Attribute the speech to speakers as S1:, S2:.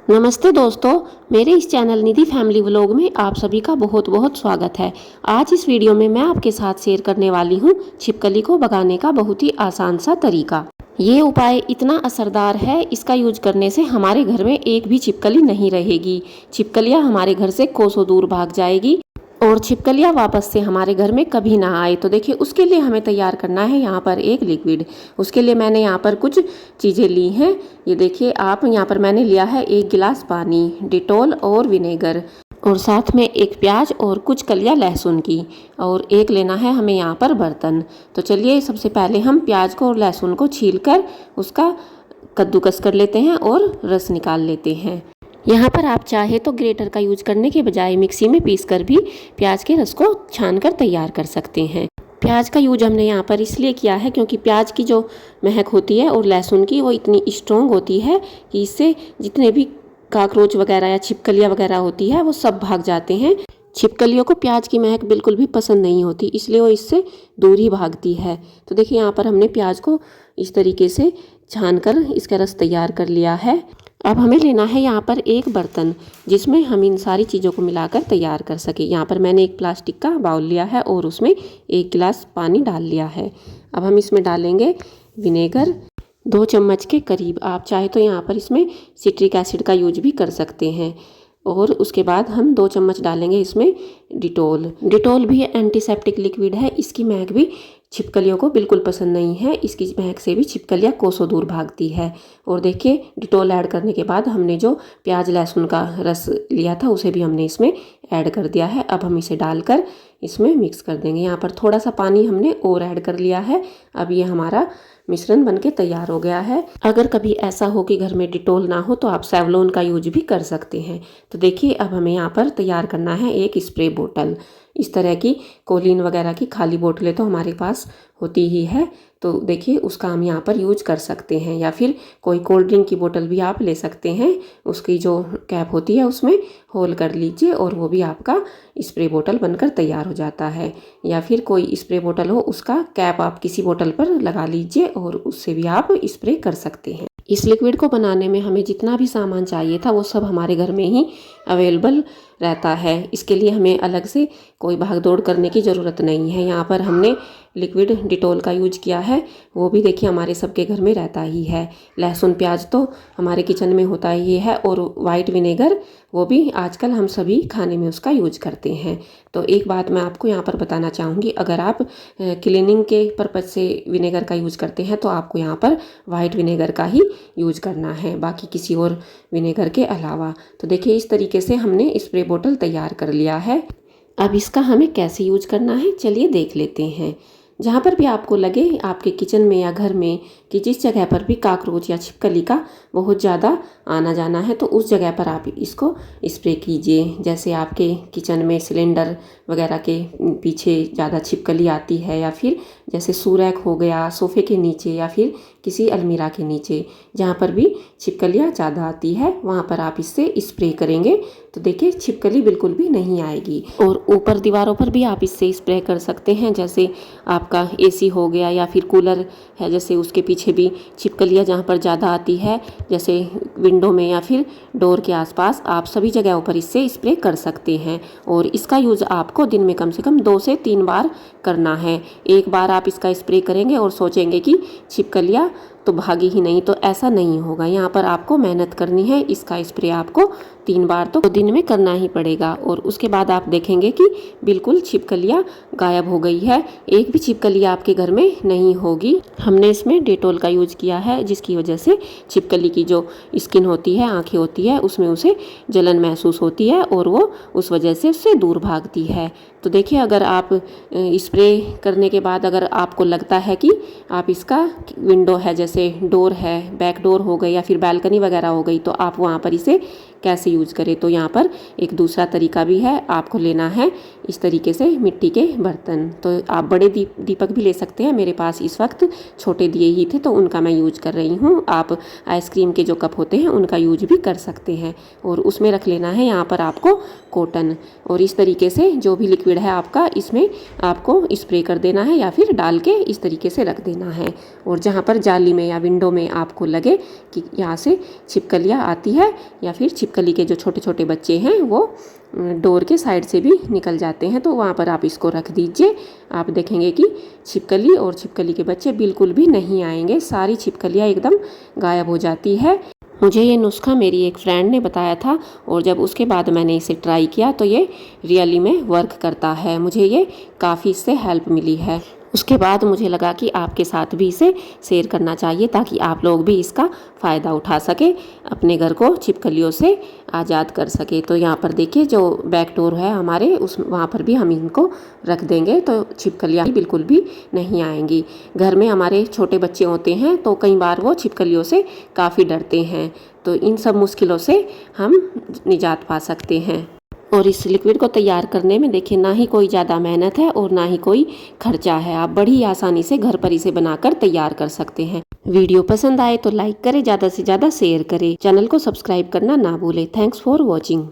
S1: नमस्ते दोस्तों, मेरे इस चैनल निधि फैमिली व्लॉग में आप सभी का बहुत बहुत स्वागत है। आज इस वीडियो में मैं आपके साथ शेयर करने वाली हूँ छिपकली को भगाने का बहुत ही आसान सा तरीका। ये उपाय इतना असरदार है, इसका यूज करने से हमारे घर में एक भी छिपकली नहीं रहेगी। छिपकलियाँ हमारे घर से कोसों दूर भाग जाएगी और छिपकलियाँ वापस से हमारे घर में कभी ना आए। तो देखिए, उसके लिए हमें तैयार करना है यहाँ पर एक लिक्विड। उसके लिए मैंने यहाँ पर कुछ चीज़ें ली हैं। ये देखिए आप, यहाँ पर मैंने लिया है 1 गिलास पानी, डिटॉल और विनेगर, और साथ में एक प्याज और कुछ कलियाँ लहसुन की, और एक लेना है हमें यहाँ पर बर्तन। तो चलिए सबसे पहले हम प्याज को और लहसुन को छील कर उसका कद्दूकस कर लेते हैं और रस निकाल लेते हैं। यहाँ पर आप चाहे तो ग्रेटर का यूज करने के बजाय मिक्सी में पीसकर भी प्याज के रस को छानकर तैयार कर सकते हैं। प्याज का यूज हमने यहाँ पर इसलिए किया है क्योंकि प्याज की जो महक होती है और लहसुन की, वो इतनी स्ट्रॉन्ग होती है कि इससे जितने भी काकरोच वगैरह या छिपकलियाँ वगैरह होती है वो सब भाग जाते हैं। छिपकलियों को प्याज की महक बिल्कुल भी पसंद नहीं होती, इसलिए वो इससे दूर ही भागती है। तो देखिए यहाँ पर हमने प्याज को इस तरीके से छानकर इसका रस तैयार कर लिया है। अब हमें लेना है यहाँ पर एक बर्तन जिसमें हम इन सारी चीज़ों को मिलाकर तैयार कर सके। यहाँ पर मैंने एक प्लास्टिक का बाउल लिया है और उसमें 1 गिलास पानी डाल लिया है। अब हम इसमें डालेंगे विनेगर 2 चम्मच के करीब। आप चाहे तो यहाँ पर इसमें सिट्रिक एसिड का यूज भी कर सकते हैं। और उसके बाद हम 2 चम्मच डालेंगे इसमें डिटॉल। डिटॉल भी एंटीसेप्टिक लिक्विड है, इसकी महक भी छिपकलियों को बिल्कुल पसंद नहीं है। इसकी महक से भी छिपकलियाँ कोसों दूर भागती है। और देखिए, डिटॉल ऐड करने के बाद हमने जो प्याज लहसुन का रस लिया था उसे भी हमने इसमें ऐड कर दिया है। अब हम इसे डालकर इसमें मिक्स कर देंगे। यहाँ पर थोड़ा सा पानी हमने और ऐड कर लिया है। अब ये हमारा मिश्रण बनके तैयार हो गया है। अगर कभी ऐसा हो कि घर में डिटॉल ना हो तो आप सेवलॉन का यूज भी कर सकते हैं। तो देखिए, अब हमें यहाँ पर तैयार करना है एक स्प्रे बोतल। इस तरह की कोलिन वगैरह की खाली बोतलें तो हमारे पास होती ही है, तो देखिए उसका हम यहाँ पर यूज कर सकते हैं। या फिर कोई कोल्ड ड्रिंक की बोतल भी आप ले सकते हैं, उसकी जो कैप होती है उसमें होल कर लीजिए और वो भी आपका स्प्रे बोतल बनकर तैयार हो जाता है। या फिर कोई स्प्रे बोतल हो, उसका कैप आप किसी बोतल पर लगा लीजिए और उससे भी आप स्प्रे कर सकते हैं। इस लिक्विड को बनाने में हमें जितना भी सामान चाहिए था वो सब हमारे घर में ही अवेलेबल रहता है। इसके लिए हमें अलग से कोई भाग दौड़ करने की ज़रूरत नहीं है। यहाँ पर हमने लिक्विड डिटॉल का यूज किया है, वो भी देखिए हमारे सबके घर में रहता ही है। लहसुन प्याज तो हमारे किचन में होता ही है, और वाइट विनेगर वो भी आजकल हम सभी खाने में उसका यूज करते हैं। तो एक बात मैं आपको यहाँ पर बताना चाहूँगी, अगर आप क्लीनिंग के पर्पज से विनेगर का यूज करते हैं तो आपको यहाँ पर वाइट विनेगर का ही यूज करना है, बाकी किसी और विनेगर के अलावा। तो देखिए इस तरीके से हमने स्प्रे बोतल तैयार कर लिया है। अब इसका हमें कैसे यूज करना है चलिए देख लेते हैं। जहाँ पर भी आपको लगे आपके किचन में या घर में कि जिस जगह पर भी काकरोच या छिपकली का बहुत ज़्यादा आना जाना है, तो उस जगह पर आप इसको स्प्रे कीजिए। जैसे आपके किचन में सिलेंडर वगैरह के पीछे ज़्यादा छिपकली आती है, या फिर जैसे सूरैक हो गया सोफ़े के नीचे, या फिर किसी अलमीरा के नीचे, जहाँ पर भी छिपकलियाँ ज़्यादा आती है वहाँ पर आप इससे स्प्रे करेंगे तो देखिए छिपकली बिल्कुल भी नहीं आएगी। और ऊपर दीवारों पर भी आप इससे स्प्रे कर सकते हैं। जैसे आपका एसी हो गया या फिर कूलर है, जैसे उसके पीछे भी छिपकलियाँ जहाँ पर ज़्यादा आती है, जैसे विंडो में या फिर डोर के आसपास, आप सभी जगहों पर इससे स्प्रे कर सकते हैं। और इसका यूज़ आपको दिन में कम से कम 2 से 3 बार करना है। एक बार आप इसका स्प्रे करेंगे और सोचेंगे कि छिपकलियाँ तो भागी ही नहीं, तो ऐसा नहीं होगा। यहाँ पर आपको मेहनत करनी है। इसका स्प्रे आपको 3 बार तो दिन में करना ही पड़ेगा, और उसके बाद आप देखेंगे कि बिल्कुल छिपकलियाँ गायब हो गई है, एक भी छिपकली आपके घर में नहीं होगी। हमने इसमें डेटॉल का यूज किया है, जिसकी वजह से छिपकली की जो स्किन होती है, आँखें होती है, उसमें उसे जलन महसूस होती है और वो उस वजह से उससे दूर भागती है। तो देखिए, अगर आप स्प्रे करने के बाद अगर आपको लगता है कि आप इसका विंडो है, जैसे डोर है, बैक डोर हो गई या फिर बालकनी वगैरह हो गई, तो आप वहाँ पर इसे कैसे यूज़ करें। तो यहाँ पर एक दूसरा तरीका भी है, आपको लेना है इस तरीके से मिट्टी के बर्तन। तो आप बड़े दीपक भी ले सकते हैं, मेरे पास इस वक्त छोटे दिए ही थे तो उनका मैं यूज कर रही हूँ। आप आइसक्रीम के जो कप होते हैं उनका यूज भी कर सकते हैं। और उसमें रख लेना है यहाँ पर आपको कॉटन, और इस तरीके से जो भी लिक्विड है आपका इसमें आपको स्प्रे कर देना है या फिर डाल के इस तरीके से रख देना है। और जहाँ पर जाली में या विंडो में आपको लगे कि यहाँ से छिपकलियाँ आती है या फिर छिपकली के जो छोटे छोटे बच्चे हैं वो डोर के साइड से भी निकल जाते हैं, तो वहाँ पर आप इसको रख दीजिए। आप देखेंगे कि छिपकली और छिपकली के बच्चे बिल्कुल भी नहीं आएंगे, सारी छिपकलियाँ एकदम गायब हो जाती है। मुझे ये नुस्खा मेरी एक फ्रेंड ने बताया था और जब उसके बाद मैंने इसे ट्राई किया तो ये रियली में वर्क करता है। मुझे ये काफ़ी इससे हेल्प मिली है। उसके बाद मुझे लगा कि आपके साथ भी इसे शेयर करना चाहिए ताकि आप लोग भी इसका फ़ायदा उठा सके, अपने घर को छिपकलियों से आज़ाद कर सके। तो यहाँ पर देखिए जो बैक डोर है हमारे उस वहाँ पर भी हम इनको रख देंगे तो छिपकलियाँ बिल्कुल भी नहीं आएंगी। घर में हमारे छोटे बच्चे होते हैं तो कई बार वो छिपकलियों से काफ़ी डरते हैं, तो इन सब मुश्किलों से हम निजात पा सकते हैं। और इस लिक्विड को तैयार करने में देखिए ना ही कोई ज़्यादा मेहनत है और ना ही कोई खर्चा है। आप बड़ी आसानी से घर पर इसे बनाकर तैयार कर सकते हैं। वीडियो पसंद आए तो लाइक करें, ज़्यादा से ज़्यादा शेयर करें, चैनल को सब्सक्राइब करना ना भूलें। Thanks for watching.